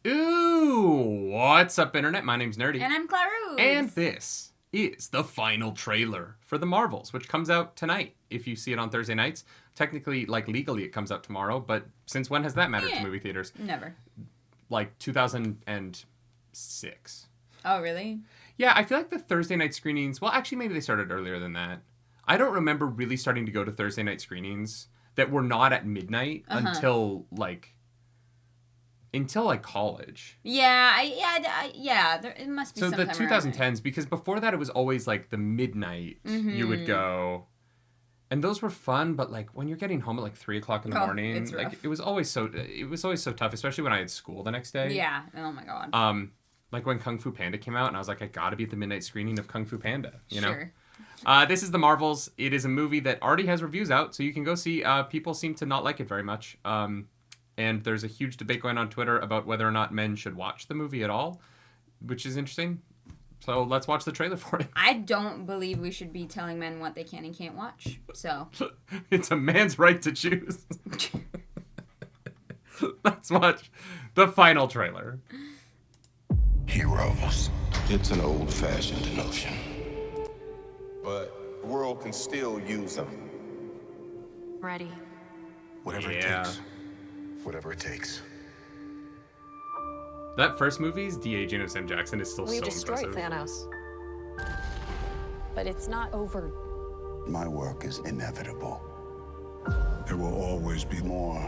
Ooh, what's up, Internet? My name's Nerdy. And I'm Clarus. And this is the final trailer for The Marvels, which comes out tonight if you see it on Thursday nights. Technically, legally, it comes out tomorrow, but since when has that mattered to movie theaters? Never. 2006. Oh, really? Yeah, I feel like the Thursday night screenings, well, actually, maybe they started earlier than that. I don't remember really starting to go to Thursday night screenings that were not at midnight until college. Yeah, it must be so sometime the 2010s, because before that it was always the midnight you would go, and those were fun. But when you're getting home at 3 o'clock in the morning, it's rough. it was always so tough, especially when I had school the next day. Yeah. Oh my god. When Kung Fu Panda came out, and I was like, I gotta be at the midnight screening of Kung Fu Panda. You know. Sure. This is The Marvels. It is a movie that already has reviews out, so you can go see. People seem to not like it very much. And there's a huge debate going on Twitter about whether or not men should watch the movie at all, which is interesting. So let's watch the trailer for it. I don't believe we should be telling men what they can and can't watch. So it's a man's right to choose. Let's watch the final trailer. Heroes. It's an old-fashioned notion. But the world can still use them. Ready. Whatever it takes. Whatever it takes. That first movie's de-aging of Sam Jackson is still so impressive. We destroyed Thanos. But it's not over. My work is inevitable. There will always be more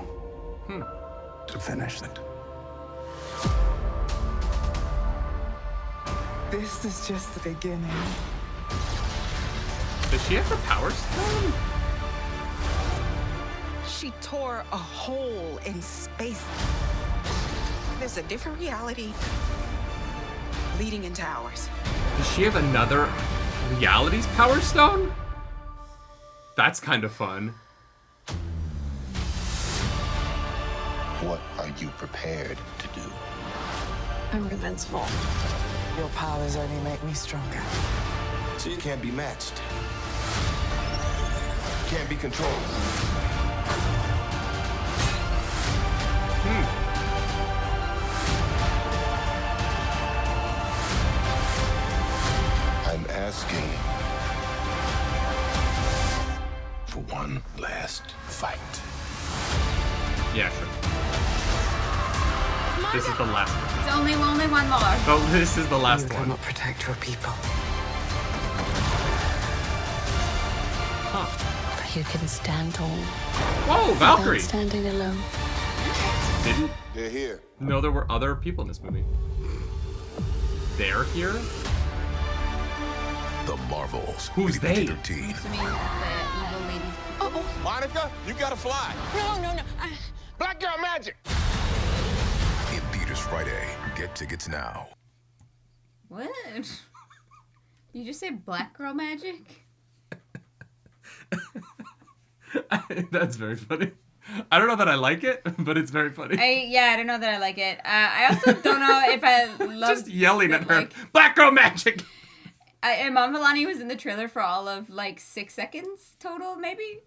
to finish it. This is just the beginning. Does she have the Power Stone? She tore a hole in space. There's a different reality leading into ours. Does she have another reality's Power Stone? That's kind of fun. What are you prepared to do? I'm invincible. Your powers only make me stronger. So you can't be matched. Can't be controlled. I'm asking for one last fight. Yeah, sure. This is the last one. it's only one more. Oh, this is the last You one. cannot protect your people. But you can stand tall. Whoa, Valkyrie! Without standing alone. Didn't They're here. know there were other people in this movie. They're here? The Marvels. Who's they? 13. To me, the evil lady. Monica, you gotta fly. No. Black girl magic. In theaters Friday. Get tickets now. What? You just say black girl magic? That's very funny. I don't know that I like it, but it's very funny. I don't know that I like it. I also don't know if I love Just yelling at her, Black Girl Magic! Iman Vellani was in the trailer for all of 6 seconds total, maybe?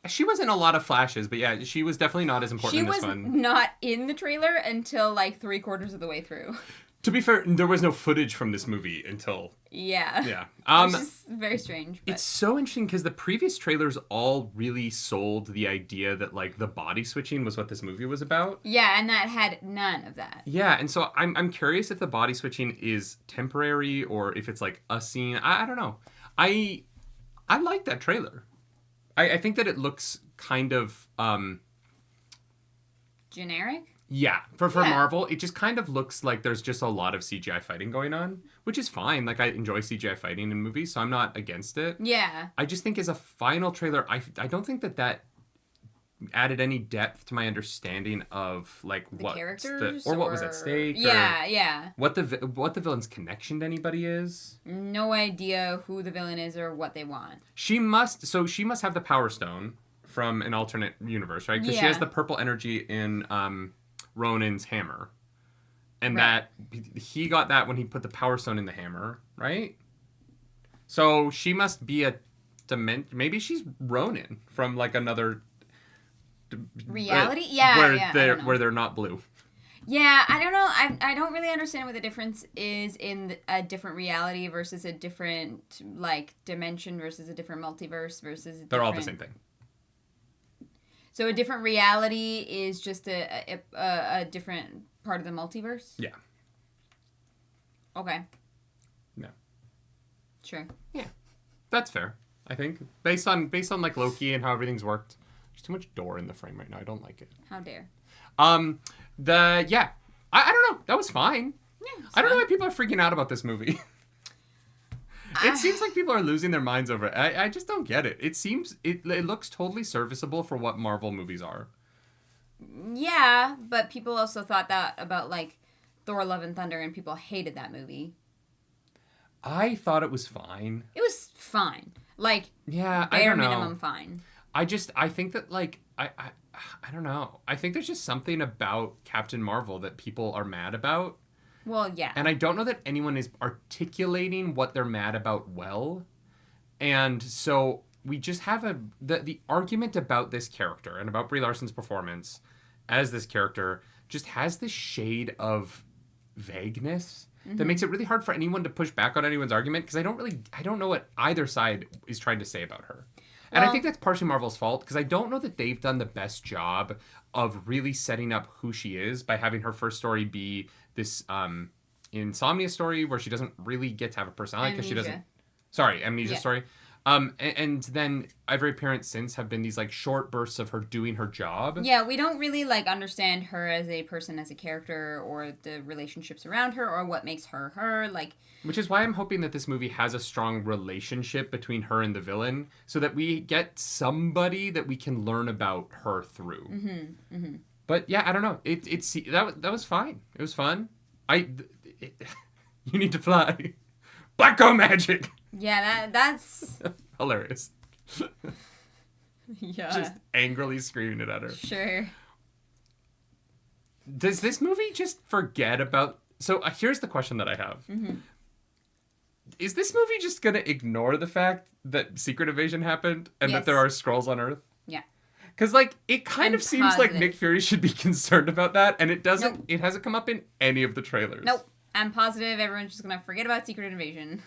She was in a lot of flashes, but yeah, she was definitely not as important She in this was one. not in the trailer until 3/4 of the way through. To be fair, there was no footage from this movie until... Yeah. Yeah. Which is very strange. But... It's so interesting because the previous trailers all really sold the idea that the body switching was what this movie was about. Yeah, and that had none of that. Yeah, and so I'm curious if the body switching is temporary or if it's a scene. I don't know. I like that trailer. I think that it looks kind of Generic? yeah, for Marvel, it just kind of looks like there's just a lot of CGI fighting going on, which is fine. I enjoy CGI fighting in movies, so I'm not against it. Yeah. I just think as a final trailer, I don't think that added any depth to my understanding of what characters or what was at stake. Yeah. What the villain's connection to anybody is. No idea who the villain is or what they want. She must have the Power Stone from an alternate universe, right? Because she has the purple energy in Ronin's hammer. And that he got that when he put the Power Stone in the hammer, right? So she must be a maybe she's Ronin from another reality. where they're not blue. Yeah, I don't know. I don't really understand what the difference is in a different reality versus a different, like, dimension versus a different multiverse versus a They're all the same thing. So a different reality is just a different part of the multiverse? Yeah. Okay. No. Sure. Yeah. That's fair, I think. Based on like Loki and how everything's worked. There's too much door in the frame right now. I don't like it. How dare. I don't know. That was fine. Yeah, I don't know why people are freaking out about this movie. It seems like people are losing their minds over it. I just don't get it. It looks totally serviceable for what Marvel movies are. Yeah, but people also thought that about, like, Thor Love and Thunder, and people hated that movie. I thought it was fine. It was fine. Like, yeah, I bare don't know. minimum fine. I think that, like, I don't know. I think there's just something about Captain Marvel that people are mad about. Well, yeah. And I don't know that anyone is articulating what they're mad about well. And so we just have the argument about this character and about Brie Larson's performance as this character just has this shade of vagueness that makes it really hard for anyone to push back on anyone's argument, because I don't know what either side is trying to say about her. And I think that's partially Marvel's fault, because I don't know that they've done the best job of really setting up who she is by having her first story be this insomnia story where she doesn't really get to have a personality because she doesn't. Sorry, amnesia story. And then every appearance since have been these, like, short bursts of her doing her job. Yeah, we don't really, like, understand her as a person, as a character, or the relationships around her, or what makes her her, like... Which is why I'm hoping that this movie has a strong relationship between her and the villain, so that we get somebody that we can learn about her through. Mm-hmm, mm-hmm. But, yeah, I don't know. That was fine. It was fun. You need to fly. Black girl magic! Yeah, that's... Hilarious. Yeah. Just angrily screaming it at her. Sure. Does this movie just forget about... So here's the question that I have. Mm-hmm. Is this movie just going to ignore the fact that Secret Invasion happened and that there are Skrulls on Earth? Yeah. Because, like, it kind of seems like Nick Fury should be concerned about that, and it doesn't. Nope. It hasn't come up in any of the trailers. Nope. I'm positive everyone's just going to forget about Secret Invasion.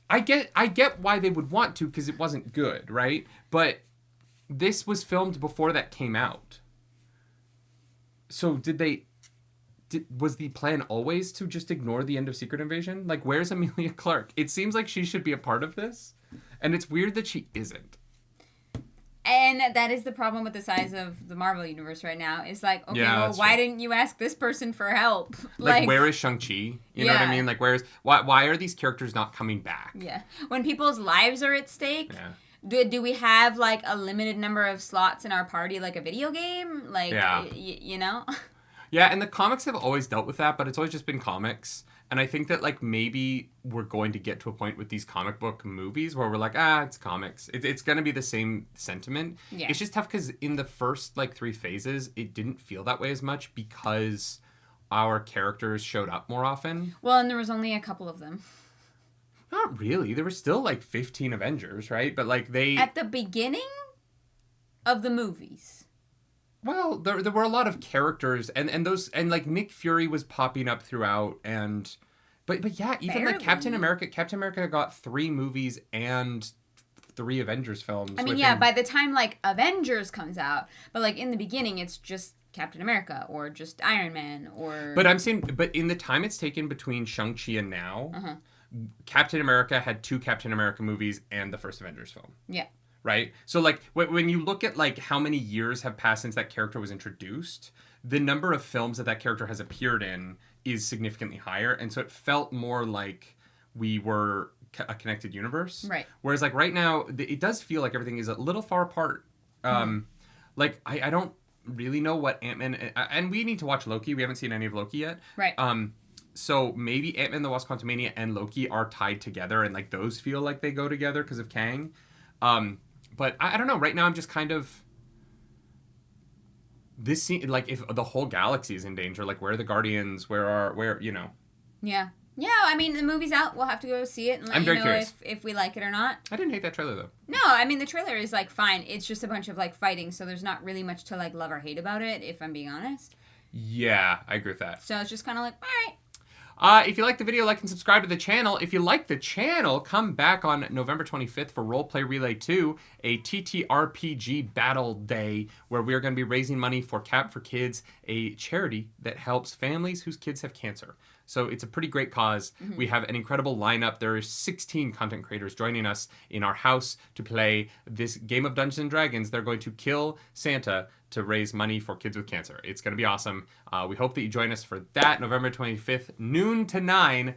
I get why they would want to, because it wasn't good, right? But this was filmed before that came out. So was the plan always to just ignore the end of Secret Invasion? Like, where's Emilia Clarke? It seems like she should be a part of this, and it's weird that she isn't. And that is the problem with the size of the Marvel Universe right now. It's like, okay, well, why didn't you ask this person for help? Like where is Shang-Chi? You know what I mean? Like, why are these characters not coming back? Yeah. When people's lives are at stake, do we have, like, a limited number of slots in our party, like a video game? Like, you know? Yeah, and the comics have always dealt with that, but it's always just been comics. And I think that, like, maybe we're going to get to a point with these comic book movies where we're like, it's comics. It's going to be the same sentiment. Yeah. It's just tough because in the first, like, 3 phases, it didn't feel that way as much because our characters showed up more often. Well, and there was only a couple of them. Not really. There were still, like, 15 Avengers, right? But, like, they... At the beginning of the movies... Well, there were a lot of characters, and like Nick Fury was popping up throughout, but yeah, even Barely. Like Captain America got 3 movies and 3 Avengers films. I mean, by the time, like, Avengers comes out, but, like, in the beginning, it's just Captain America or just Iron Man or. But I'm saying, in the time it's taken between Shang-Chi and now, Captain America had 2 Captain America movies and the first Avengers film. Yeah. Right? So, like, when you look at, like, how many years have passed since that character was introduced, the number of films that character has appeared in is significantly higher. And so it felt more like we were a connected universe. Right. Whereas, like, right now, it does feel like everything is a little far apart. Like, I don't really know what Ant-Man... And we need to watch Loki. We haven't seen any of Loki yet. Right. So maybe Ant-Man the Wasp: Quantumania and Loki are tied together, and, like, those feel like they go together because of Kang. But I don't know. Right now, I'm just kind of... This scene, like, if the whole galaxy is in danger, like, where are the Guardians? Where, you know? Yeah. Yeah, I mean, the movie's out. We'll have to go see it and let you know if we like it or not. I didn't hate that trailer, though. No, I mean, the trailer is, like, fine. It's just a bunch of, like, fighting, so there's not really much to, like, love or hate about it, if I'm being honest. Yeah, I agree with that. So it's just kind of like, all right. If you like the video, like and subscribe to the channel. If you like the channel, come back on November 25th for Roleplay Relay 2, a TTRPG battle day where we are going to be raising money for Cap for Kids, a charity that helps families whose kids have cancer. So it's a pretty great cause. Mm-hmm. We have an incredible lineup. There are 16 content creators joining us in our house to play this game of Dungeons & Dragons. They're going to kill Santa to raise money for kids with cancer. It's going to be awesome. We hope that you join us for that, November 25th, noon to 9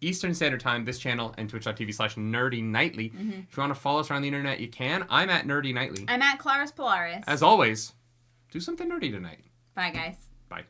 Eastern Standard Time, this channel, and twitch.tv/nerdynightly. Mm-hmm. If you want to follow us around the internet, you can. I'm at Nerdy Nightly. I'm at Claris Polaris. As always, do something nerdy tonight. Bye, guys. Bye.